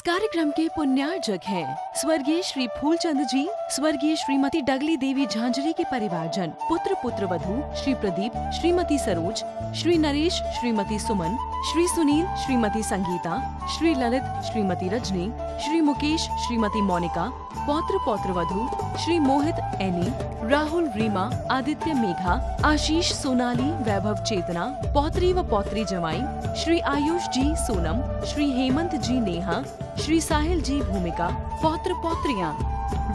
कार्यक्रम के पुण्यार्जक हैं स्वर्गीय श्री फूलचंद जी, स्वर्गीय श्रीमती डगली देवी झांझरी के परिवारजन, पुत्र पुत्र वधू श्री प्रदीप, श्रीमती सरोज, श्री नरेश, श्रीमती सुमन, श्री सुनील, श्रीमती संगीता, श्री ललित, श्रीमती रजनी, श्री मुकेश, श्रीमती मोनिका, पौत्र पौत्र वधू श्री मोहित एनी, राहुल रीमा, आदित्य मेघा, आशीष सोनाली, वैभव चेतना, पौत्री व पौत्री जमाई, श्री आयुष जी सोनम, श्री हेमंत जी नेहा, श्री साहिल जी भूमिका, पौत्र पौत्रियां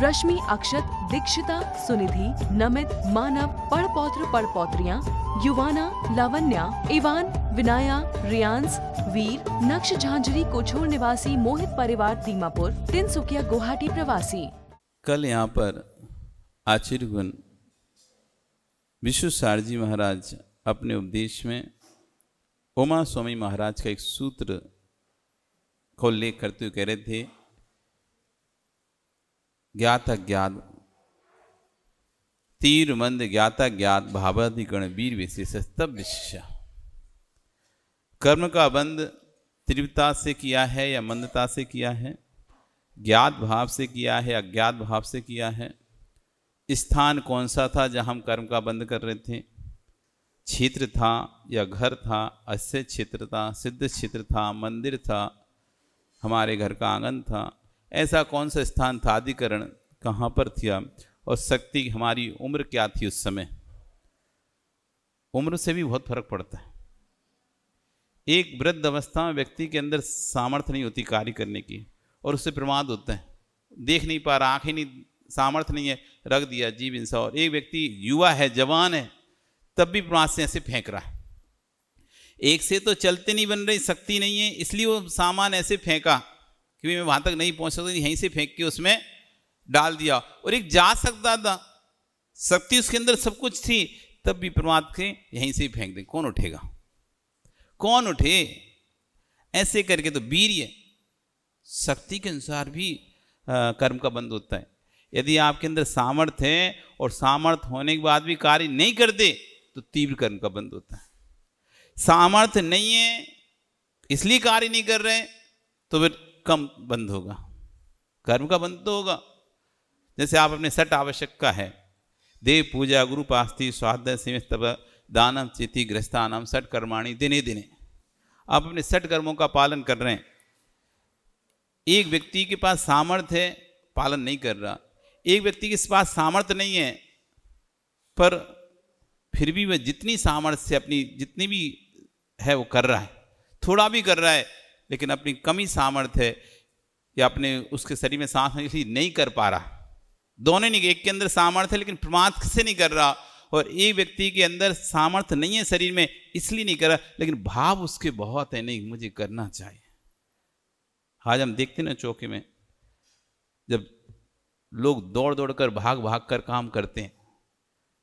रश्मि, अक्षत, दीक्षिता, सुनिधि, नमित, मानव, पढ़पौत्र पढ़पौत्रियां, युवाना, लावण्या, इवान, विनाया, रियांस, वीर, नक्श झांझरी कोछोर निवासी मोहित परिवार दीमापुर, तिनसुकिया गुवाहाटी प्रवासी। कल यहाँ पर आचार्यगुण विश्वसार जी महाराज अपने उपदेश में उमा स्वामी महाराज का एक सूत्र को उल्लेख करते हुए कह रहे थे, ज्ञात अज्ञात तीर मंद ज्ञाता ज्ञात भावाधिकरण वीर विशेष तब विशेष। कर्म का बंध तीव्रता से किया है या मंदता से किया है, ज्ञात भाव से किया है अज्ञात भाव से किया है, स्थान कौन सा था जहां हम कर्म का बंध कर रहे थे, क्षेत्र था या घर था, अस्य क्षेत्र था, सिद्ध क्षेत्र था, मंदिर था, हमारे घर का आंगन था, ऐसा कौन सा स्थान था, अधिकरण कहाँ पर था, और शक्ति हमारी उम्र क्या थी उस समय। उम्र से भी बहुत फर्क पड़ता है। एक वृद्ध अवस्था में व्यक्ति के अंदर सामर्थ्य नहीं होती कार्य करने की और उससे प्रमाद होता है, देख नहीं पा रहा, आंखें नहीं, सामर्थ्य नहीं है, रख दिया जीव इंसान। और एक व्यक्ति युवा है, जवान है, तब भी प्रमाद से ऐसे फेंक रहा है। एक से तो चलते नहीं बन रही, शक्ति नहीं है, इसलिए वो सामान ऐसे फेंका क्योंकि मैं वहां तक नहीं पहुंच सकता, यहीं से फेंक के उसमें डाल दिया। और एक जा सकता था, शक्ति उसके अंदर सब कुछ थी, तब भी प्रमाद के यहीं से फेंक दे, कौन उठेगा, कौन उठे। ऐसे करके तो वीर्य शक्ति के अनुसार भी कर्म का बंध होता है। यदि आपके अंदर सामर्थ्य है और सामर्थ्य होने के बाद भी कार्य नहीं करते तो तीव्र कर्म का बंध होता है। सामर्थ्य नहीं है इसलिए कार्य नहीं कर रहे तो फिर कम बंद होगा, कर्म का बंद तो होगा। जैसे आप अपने सट आवश्यक का है, देव पूजा गुरु पास्ति स्वाध्याय सीमित तप दानम चिति गृहस्थानम सट कर्माणी दिने दिने, आप अपने सट कर्मों का पालन कर रहे हैं। एक व्यक्ति के पास सामर्थ्य है, पालन नहीं कर रहा, एक व्यक्ति के पास सामर्थ्य नहीं है पर फिर भी वह जितनी सामर्थ्य से अपनी जितनी भी है वो कर रहा है, थोड़ा भी कर रहा है, लेकिन अपनी कमी सामर्थ्य है या अपने उसके शरीर में सांस नहीं कर पा रहा। दोनों नहीं, एक के अंदर सामर्थ्य है लेकिन प्रमाद से नहीं कर रहा, और एक व्यक्ति के अंदर सामर्थ्य नहीं है शरीर में इसलिए नहीं कर रहा, लेकिन भाव उसके बहुत है, नहीं मुझे करना चाहिए। आज हम देखते ना चौके में जब लोग दौड़ दौड़ कर भाग भाग कर काम करते हैं,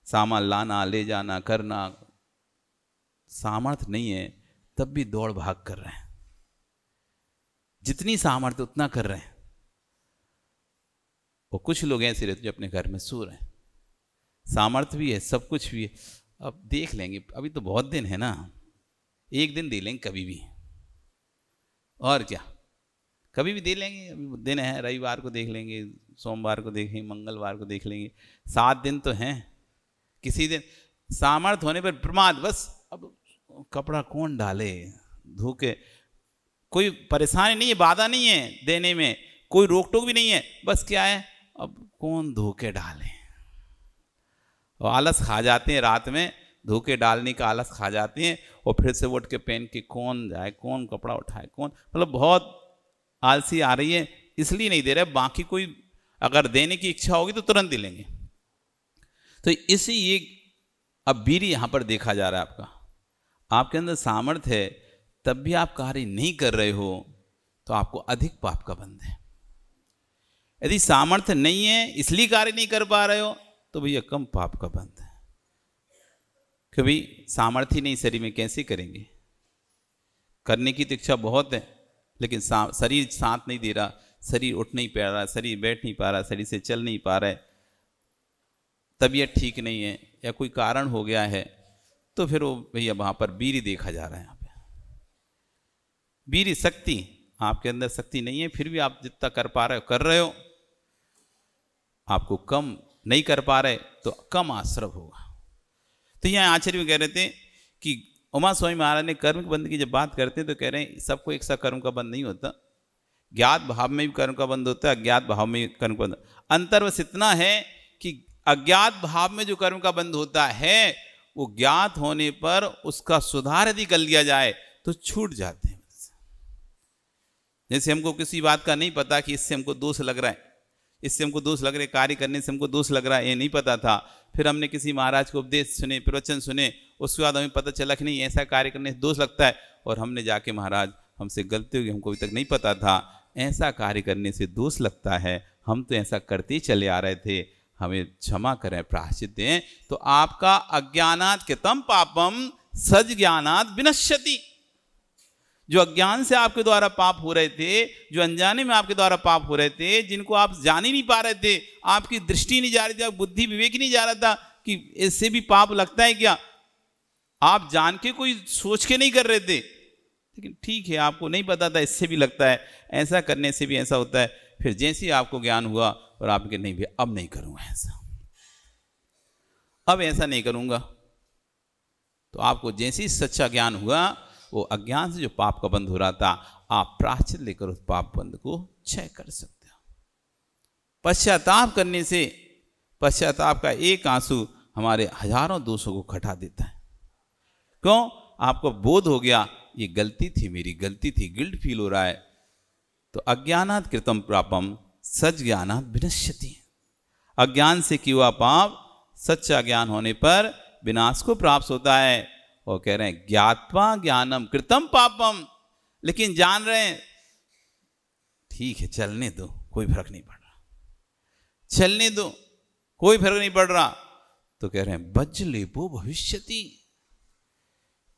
सामान लाना ले जाना करना, सामर्थ्य नहीं है तब भी दौड़ भाग कर रहे हैं, जितनी सामर्थ्य उतना कर रहे हैं। और कुछ लोग ऐसे रहते जो अपने घर में सो रहे हैं, सामर्थ्य भी है सब कुछ भी है, अब देख लेंगे, अभी तो बहुत दिन है ना, एक दिन दे लेंगे कभी भी, और क्या कभी भी दे लेंगे, अभी दिन है, रविवार को देख लेंगे, सोमवार को देखेंगे, मंगलवार को देख लेंगे, 7 दिन तो हैं। किसी दिन सामर्थ्य होने पर प्रमाद, बस अब कपड़ा कौन डाले धो के, कोई परेशानी नहीं है, बाधा नहीं है देने में, कोई रोक टोक भी नहीं है, बस क्या है अब कौन धो के डाले, और आलस खा जाते हैं, रात में धो के डालने का आलस खा जाते हैं, और फिर से उठ के पहन के कौन जाए, कौन कपड़ा उठाए, कौन, मतलब बहुत आलसी आ रही है इसलिए नहीं दे रहे। बाकी कोई अगर देने की इच्छा होगी तो तुरंत दे लेंगे। तो इसी ये अब वीर यहां पर देखा जा रहा है, आपके अंदर सामर्थ्य है तब भी आप कार्य नहीं कर रहे हो तो आपको अधिक पाप का बंध है। यदि सामर्थ्य नहीं है इसलिए कार्य नहीं कर पा रहे हो तो भैया कम पाप का बंध है। कभी सामर्थ्य नहीं शरीर में कैसे करेंगे, करने की तो इच्छा बहुत है लेकिन शरीर साथ नहीं दे रहा, शरीर उठ नहीं पा रहा, शरीर बैठ नहीं पा रहा, शरीर से चल नहीं पा रहा है, तबीयत ठीक नहीं है या कोई कारण हो गया है, तो फिर वो भैया वहां पर वीर देखा जा रहा है। यहाँ पे वीर शक्ति आपके अंदर शक्ति नहीं है, फिर भी आप जितना कर पा रहे हो कर रहे हो, आपको कम नहीं कर पा रहे तो कम आश्रव होगा। तो यहाँ आचार्य कह रहे थे कि उमा स्वामी महाराज ने कर्म के बंध की जब बात करते हैं तो कह रहे हैं सबको एक सा कर्म का बंध नहीं होता, ज्ञात भाव में भी कर्म का बंध होता है, अज्ञात भाव में भी कर्म का बंध। अंतर बस इतना है कि अज्ञात भाव में जो कर्म का बंध होता है वो ज्ञात होने पर उसका सुधार यदि कर लिया जाए तो छूट जाते हैं। जैसे हमको किसी बात का नहीं पता कि इससे हमको दोष लग रहा है, इससे हमको दोष लग रहा है, कार्य करने से हमको दोष लग रहा है, ये नहीं पता था। फिर हमने किसी महाराज को उपदेश सुने, प्रवचन सुने, उसके बाद हमें पता चला कि नहीं ऐसा कार्य करने से दोष लगता है, और हमने जाके महाराज हमसे गलती होगी, हमको अभी तक नहीं पता था, ऐसा कार्य करने से दोष लगता है, हम तो ऐसा करते ही चले आ रहे थे, हमें क्षमा करें, प्रायश्चित दें। तो आपका अज्ञानात् कृतं पापम सज ज्ञानात् विनश्यति। जो अज्ञान से आपके द्वारा पाप हो रहे थे, जो अनजाने में आपके द्वारा पाप हो रहे थे, जिनको आप जान ही नहीं पा रहे थे, आपकी दृष्टि नहीं जा रही थी, आप बुद्धि विवेक नहीं जा रहा था कि इससे भी पाप लगता है क्या, आप जान के कोई सोच के नहीं कर रहे थे, लेकिन ठीक है आपको नहीं पता था इससे भी लगता है, ऐसा करने से भी ऐसा होता है। फिर जैसे ही आपको ज्ञान हुआ और आपके नहीं भी अब नहीं करूंगा ऐसा, अब ऐसा नहीं करूंगा, तो आपको जैसे ही सच्चा ज्ञान हुआ वो अज्ञान से जो पाप का बंध हो रहा था, आप प्रायश्चित लेकर उस पाप बंध को क्षय कर सकते हो। पश्चाताप करने से, पश्चाताप का एक आंसू हमारे हजारों दोषों को घटा देता है। क्यों? आपको बोध हो गया ये गलती थी, मेरी गलती थी, गिल्ट फील हो रहा है। तो अज्ञानात् कृतं पापम सच ज्ञानात् विनश्यति। अज्ञान से किया हुआ पाप सच्चा ज्ञान होने पर विनाश को प्राप्त होता है। और कह रहे हैं ज्ञात्वा ज्ञानम कृतं पापम, लेकिन जान रहे हैं ठीक है चलने दो, कोई फर्क नहीं पड़ रहा, चलने दो, कोई फर्क नहीं पड़ रहा, तो कह रहे हैं वज्रलेपो भविष्यति।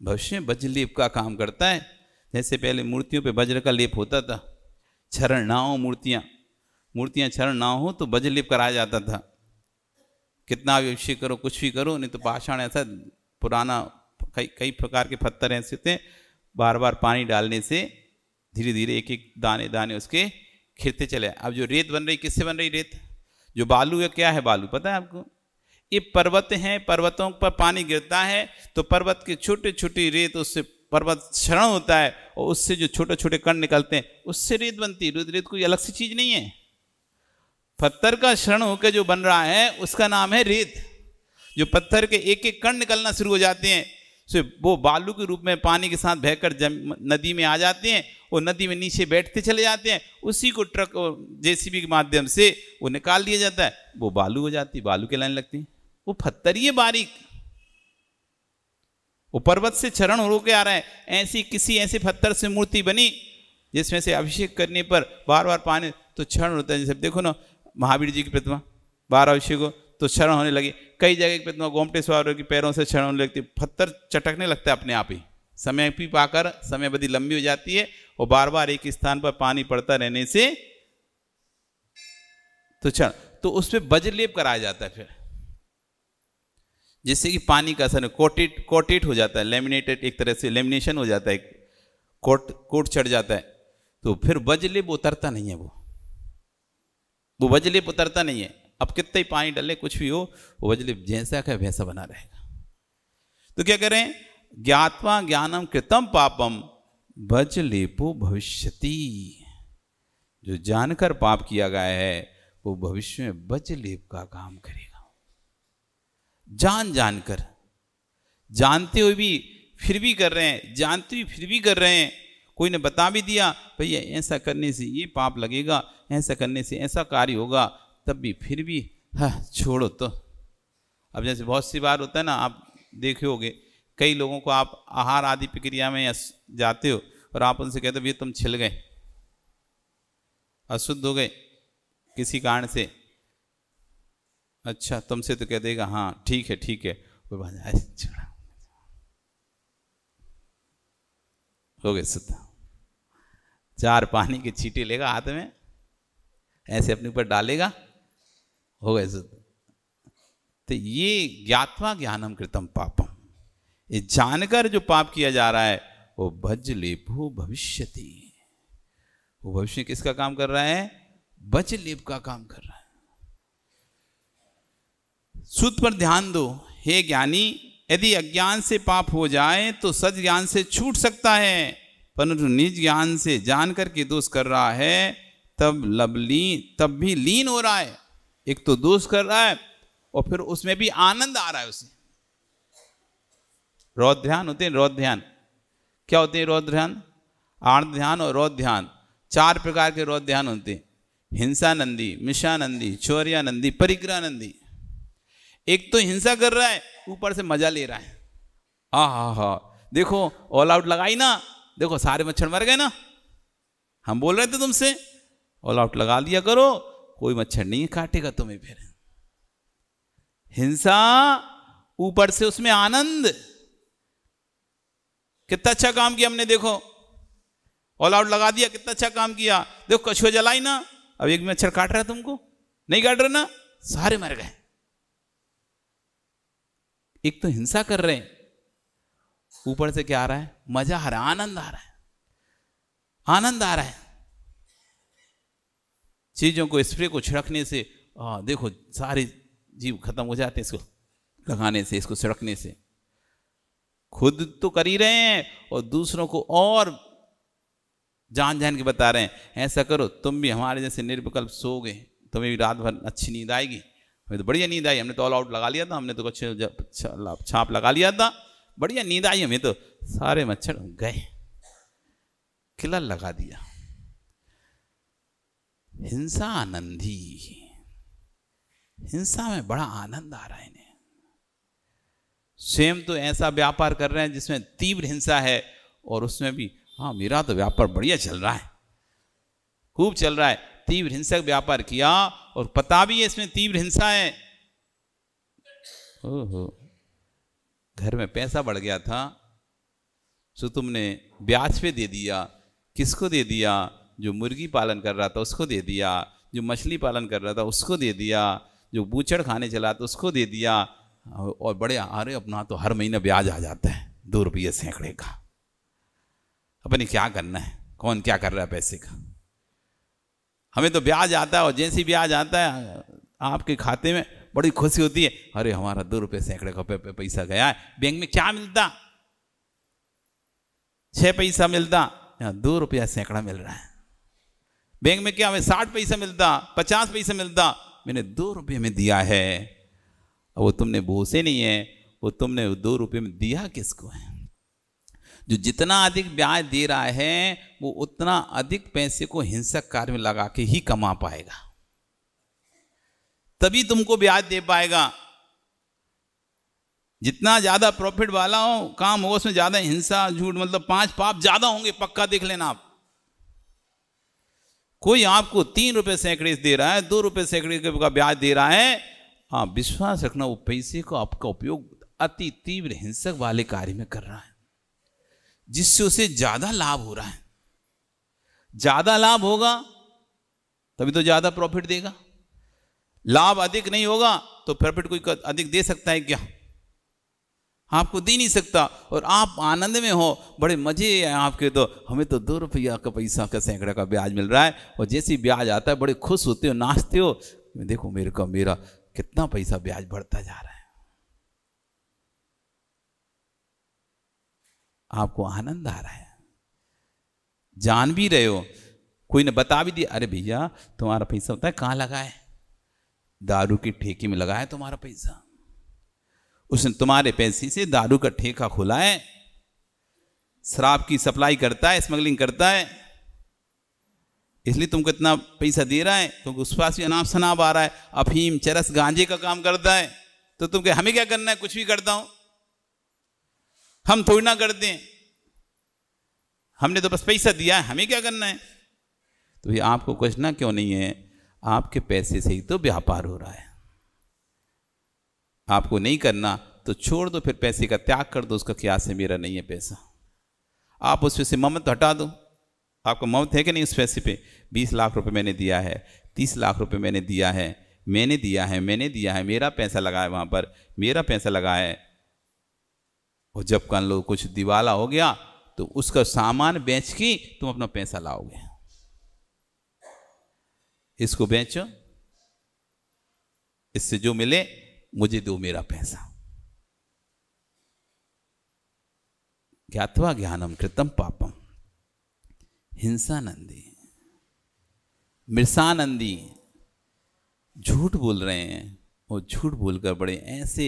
भविष्य में वज्रलेप का काम करता है। जैसे पहले मूर्तियों पे वज्र का लेप होता था, क्षरण ना हो मूर्तियां क्षरण ना हो तो वज्रलेप कराया जाता था। कितना भी अभिषेक करो, कुछ भी करो, नहीं तो पाषाण ऐसा पुराना कई प्रकार के पत्थर ऐसे थे, बार बार पानी डालने से धीरे धीरे एक एक दाने दाने उसके खिरते चले। अब जो रेत बन रही, किससे बन रही रेत? जो बालू है, क्या है बालू पता है आपको? ये पर्वत हैं, पर्वतों पर पानी गिरता है तो पर्वत के छोटे छोटे रेत, उससे पर्वत क्षरण होता है और उससे जो छोटे छोटे कण निकलते हैं उससे रेत बनती है। रेत कोई अलग सी चीज नहीं है, पत्थर का क्षरण होकर जो बन रहा है उसका नाम है रेत। जो पत्थर के एक एक कण निकलना शुरू हो जाते हैं से वो बालू के रूप में पानी के साथ बहकर नदी में आ जाते हैं और नदी में नीचे बैठते चले जाते हैं। उसी को ट्रक और जेसीबी के माध्यम से वो निकाल दिया जाता है, वो बालू हो जाती, बालू के लाइन लगती है। वो पत्थर ही है बारीक, वो पर्वत से क्षरण हो के आ रहा है। ऐसी किसी ऐसे पत्थर से मूर्ति बनी जिसमें से अभिषेक करने पर बार बार पानी तो क्षरण होता है। जैसे देखो ना महावीर जी की प्रतिमा, बार अभिषेक हो तो क्षरण होने लगी। कई जगह की प्रतिमा गोमटे सवारों की पैरों से क्षरण होने लगती, पत्थर चटकने लगता है अपने आप ही, समय भी पाकर समयावधि लंबी हो जाती है और बार बार एक स्थान पर पानी पड़ता रहने से तो क्षण, तो उस पर वज्रलेप कराया जाता है फिर, जिससे कि पानी का असर कोटेट हो जाता है, लेमिनेटेड, एक तरह से लेमिनेशन हो जाता है, कोट चढ़ जाता है। तो फिर वज्रलेप उतरता नहीं है, वो वज्रलेप उतरता नहीं है। अब कितना ही पानी डाले कुछ भी हो, वो वज्रलेप जैसा का वैसा बना रहेगा। तो क्या करें? ज्ञात्वा ज्ञानम कृतं पापम वज्रलेपो भविष्यति। जो जानकर पाप किया गया है वो भविष्य में वज्रलेप का काम करेगा। जानकर, जानते हुए भी फिर भी कर रहे हैं, जानते हुए फिर भी कर रहे हैं। कोई ने बता भी दिया भैया ऐसा करने से ये पाप लगेगा, ऐसा करने से ऐसा कार्य होगा, तब भी फिर भी छोड़ो। तो अब जैसे बहुत सी बार होता है ना, आप देखे होगे कई लोगों को आप आहार आदि प्रक्रिया में जाते हो और आप उनसे कहते हो भैया तुम छिल गए, अशुद्ध हो गए किसी कारण से, अच्छा तुमसे तो कह देगा हाँ ठीक है वो हो गए शुद्ध। 4 पानी के छींटे लेगा हाथ में, ऐसे अपने ऊपर डालेगा, हो गए शुद्ध। तो ये ज्ञात्वा ज्ञानम कृतं पापम, ये जानकर जो पाप किया जा रहा है वो वज्रलेपो भविष्यति, वो भविष्य किसका काम कर रहा है? वज्रलेप का काम कर रहा है। सूत्र पर ध्यान दो। हे ज्ञानी, यदि अज्ञान से पाप हो जाए तो सज्ञान से छूट सकता है, परंतु निज ज्ञान से जान करके दोष कर रहा है तब भी लीन हो रहा है। एक तो दोष कर रहा है और फिर उसमें भी आनंद आ रहा है उसे। रौद्र ध्यान होते हैं, रौद्र ध्यान क्या होते हैं? रौद्र ध्यान, आर्द्र ध्यान और रौद्र ध्यान, 4 प्रकार के रौद्र ध्यान होते हैं। हिंसानंदी, मिषानंदी, चौर्यानंदी, परिग्रहानंदी। एक तो हिंसा कर रहा है, ऊपर से मजा ले रहा है। आहा, देखो ऑल आउट लगाई ना, देखो सारे मच्छर मर गए ना। हम बोल रहे थे तुमसे ऑल आउट लगा लिया करो, कोई मच्छर नहीं काटेगा तुम्हें। फिर हिंसा, ऊपर से उसमें आनंद। कितना अच्छा काम किया हमने, देखो ऑल आउट लगा दिया, कितना अच्छा काम किया। देखो कछुआ जलाई ना, अब एक मच्छर काट रहा है तुमको, नहीं काट रहा ना, सारे मर गए। एक तो हिंसा कर रहे हैं, ऊपर से क्या आ रहा है? मजा आ रहा है, आनंद आ रहा है, आनंद आ रहा है। चीजों को, स्प्रे को छिड़कने से देखो सारे जीव खत्म हो जाते हैं, इसको लगाने से, इसको छिड़कने से। खुद तो कर ही रहे हैं और दूसरों को और जान जान के बता रहे हैं, ऐसा करो तुम भी हमारे जैसे निर्विकल्प सोओगे, तुम्हें भी रात भर अच्छी नींद आएगी। हमें तो बढ़िया नींद आई, हमने तो ऑल आउट लगा लिया था, हमने तो कुछ छाप लगा लिया था, बढ़िया नींद आई हमें तो, सारे मच्छर गए, किला लगा दिया। हिंसा आनंदी, हिंसा में बड़ा आनंद आ रहा है इन्हें। स्वयं तो ऐसा व्यापार कर रहे हैं जिसमें तीव्र हिंसा है, और उसमें भी हाँ मेरा तो व्यापार बढ़िया चल रहा है, खूब चल रहा है। तीव्र हिंसक व्यापार किया और पता भी है इसमें तीव्र हिंसा है। ओहो, घर में पैसा बढ़ गया था, सो तुमने ब्याज पे दे दिया। किसको दे दिया? जो मुर्गी पालन कर रहा था उसको दे दिया, जो मछली पालन कर रहा था उसको दे दिया, जो बूचड़ खाने चला था उसको दे दिया। और बड़े अरे अपना तो हर महीने ब्याज आ जाता है 2 रुपये सैकड़े का। अपने क्या करना है, कौन क्या कर रहा है पैसे का? हमें तो ब्याज आता है, और जैसे ब्याज आता है आपके खाते में बड़ी खुशी होती है, अरे हमारा 2 रुपये सैकड़े का पैसा गया है। बैंक में क्या मिलता? 6 पैसा मिलता, यहाँ 2 रुपया सैकड़ा मिल रहा है। बैंक में क्या हमें 60 पैसा मिलता, 50 पैसा मिलता, मैंने 2 रुपये में दिया है। वो तुमने भूसे नहीं है, वो तुमने 2 रुपये में दिया किसको है? जो जितना अधिक ब्याज दे रहा है वो उतना अधिक पैसे को हिंसक कार्य में लगा के ही कमा पाएगा, तभी तुमको ब्याज दे पाएगा। जितना ज्यादा प्रॉफिट वाला हो काम हो, उसमें ज्यादा हिंसा, झूठ, मतलब 5 पाप ज्यादा होंगे, पक्का देख लेना आप। कोई आपको 3 रुपये सैकड़े दे रहा है, 2 रुपये सैकड़े का ब्याज दे रहा है, हाँ विश्वास रखना वो पैसे को आपका उपयोग अति तीव्र हिंसक वाले कार्य में कर रहा है, जिससे उसे ज्यादा लाभ हो रहा है। ज्यादा लाभ होगा तभी तो ज्यादा प्रॉफिट देगा। लाभ अधिक नहीं होगा तो प्रॉफिट कोई अधिक दे सकता है क्या? आपको दे नहीं सकता। और आप आनंद में हो, बड़े मजे हैं आपके, तो हमें तो 2 रुपया का पैसा का सैकड़ा का ब्याज मिल रहा है, और जैसे ही ब्याज आता है बड़े खुश होते हो, नाचते हो, देखो मेरा कितना पैसा ब्याज बढ़ता जा रहा है। आपको आनंद आ रहा है, जान भी रहे हो। कोई ने बता भी दिया, अरे भैया तुम्हारा पैसा होता है कहाँ लगा है? दारू की ठेके में लगा है तुम्हारा पैसा। उसने तुम्हारे पैसे से दारू का ठेका खोला है, शराब की सप्लाई करता है, स्मगलिंग करता है, इसलिए तुमको इतना पैसा दे रहा है, क्योंकि उस पास भी अनाप शनाप आ रहा है, अफीम, चरस, गांजे का काम करता है। तो तुम क्या, हमें क्या करना है? कुछ भी करता हूं, हम थोड़ी ना करते हैं, हमने तो बस पैसा दिया है, हमें क्या करना है? तो ये आपको क्वेश्चन क्यों नहीं है? आपके पैसे से ही तो व्यापार हो रहा है। आपको नहीं करना तो छोड़ दो, फिर पैसे का त्याग कर दो, उसका क्या से मेरा नहीं है पैसा। आप उस पे से ममत हटा दो। आपको ममत है कि नहीं उस पैसे पे? 20 लाख रुपए मैंने दिया है, 30 लाख रुपए मैंने दिया है, मैंने दिया है, मेरा पैसा लगा है, वहां पर मेरा पैसा लगा है। और जब कल लो कुछ दिवाला हो गया तो उसका सामान बेच के तुम अपना पैसा लाओगे। इसको बेचो, इससे जो मिले मुझे दो मेरा पैसा। ज्ञात्वा ज्ञानम कृतम पापम। हिंसानंदी, मृषानंदी झूठ बोल रहे हैं और झूठ बोलकर बड़े ऐसे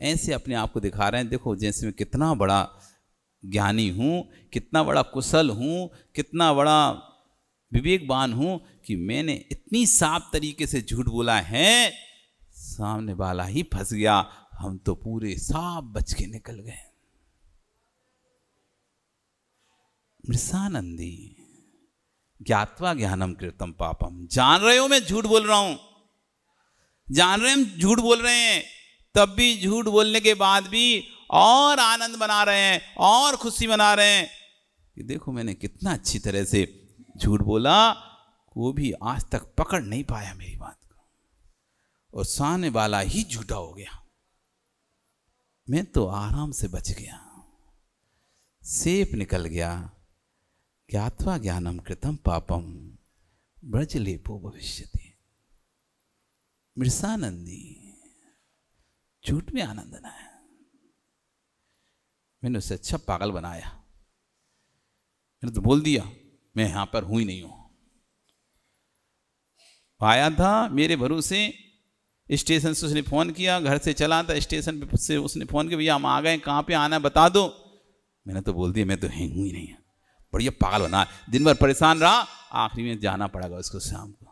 ऐसे अपने आप को दिखा रहे हैं, देखो जैसे मैं कितना बड़ा ज्ञानी हूँ, कितना बड़ा कुशल हूँ, कितना बड़ा विवेकवान हूँ कि मैंने इतनी साफ तरीके से झूठ बोला है, सामने वाला ही फंस गया, हम तो पूरे साफ बच के निकल गए। मृषानंदी ज्ञात्वा ज्ञानम कृतम पापम। जान रहे हो मैं झूठ बोल रहा हूं, जान रहे हम झूठ बोल रहे हैं, तब भी झूठ बोलने के बाद भी और आनंद बना रहे हैं और खुशी मना रहे हैं कि देखो मैंने कितना अच्छी तरह से झूठ बोला, वो भी आज तक पकड़ नहीं पाया मेरी बात को, और सामने वाला ही झूठा हो गया, मैं तो आराम से बच गया, सेफ निकल गया। ज्ञात्वा ज्ञानम कृतम पापम ब्रजलेपो भविष्यति। मृषानंदी झूठ में आनंद ना है, मैंने उसे अच्छा पागल बनाया, मैंने तो बोल दिया मैं यहां पर हूं ही नहीं हूं। आया था मेरे भरोसे, स्टेशन से उसने फोन किया, घर से चला था स्टेशन से उसने फोन किया, भैया हम आ गए, कहां पे आना है बता दो। मैंने तो बोल दिया मैं तो हूं ही नहीं, बढ़िया पागल बना, दिन भर परेशान रहा, आखिरी में जाना पड़ेगा उसको शाम को।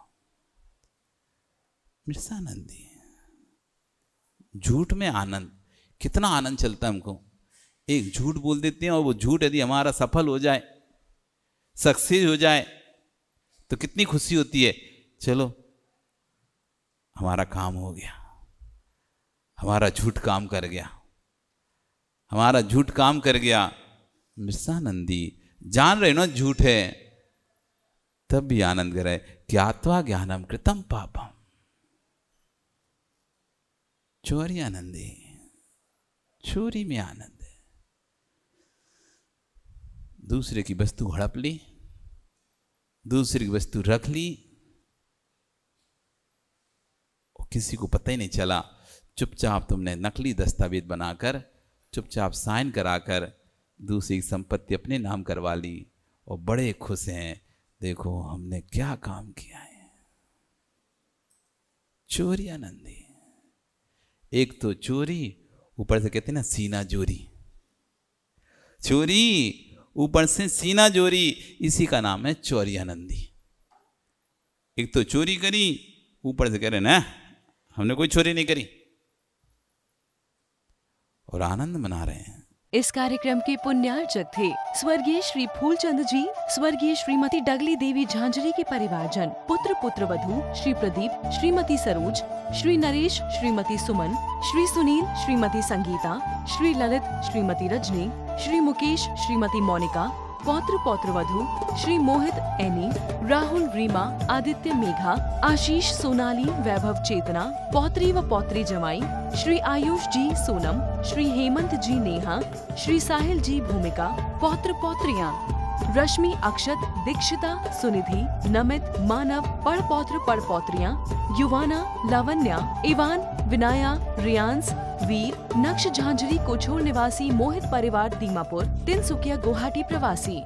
मृषानंदी झूठ में आनंद, कितना आनंद चलता है हमको। एक झूठ बोल देते हैं और वो झूठ यदि हमारा सफल हो जाए, सक्सेस हो जाए, तो कितनी खुशी होती है। चलो हमारा काम हो गया, हमारा झूठ काम कर गया, हमारा झूठ काम कर गया। मृषानंदी जान रहे ना झूठ है, तब भी आनंद करे। ज्ञात्वा ज्ञानम कृतम पापम। चोरी आनंदी, चोरी में आनंद है। दूसरे की वस्तु हड़प ली, दूसरे की वस्तु रख ली, और किसी को पता ही नहीं चला, चुपचाप तुमने नकली दस्तावेज बनाकर, चुपचाप साइन कराकर दूसरी की संपत्ति अपने नाम करवा ली, और बड़े खुश हैं, देखो हमने क्या काम किया है। चोरी आनंदी। एक तो चोरी, ऊपर से कहते हैं ना सीना जोरी, चोरी ऊपर से सीना जोरी, इसी का नाम है चोरी आनंदी। एक तो चोरी करी, ऊपर से कह रहे ना हमने कोई चोरी नहीं करी, और आनंद मना रहे हैं। इस कार्यक्रम के पुण्यार्चक थे स्वर्गीय श्री फूलचंद जी, स्वर्गीय श्रीमती डगली देवी झांझरी के परिवारजन, पुत्र पुत्र वधू श्री प्रदीप, श्रीमती सरोज, श्री नरेश, श्रीमती सुमन, श्री सुनील, श्रीमती संगीता, श्री ललित, श्रीमती रजनी, श्री मुकेश, श्रीमती मोनिका, पौत्र पौत्र वधू श्री मोहित एनी, राहुल रीमा, आदित्य मेघा, आशीष सोनाली, वैभव चेतना, पौत्री व पौत्री जमाई, श्री आयुष जी सोनम, श्री हेमंत जी नेहा, श्री साहिल जी भूमिका, पौत्र पौत्रियां रश्मि, अक्षत, दीक्षिता, सुनिधि, नमित, मानव, पढ़पौत्र पढ़पौत्रियां, युवाना, लावण्या, इवान, विनाया, रियांस, वीर, नक्श झांझरी कोछोर निवासी मोहित परिवार दीमापुर, तिनसुकिया गुवाहाटी प्रवासी।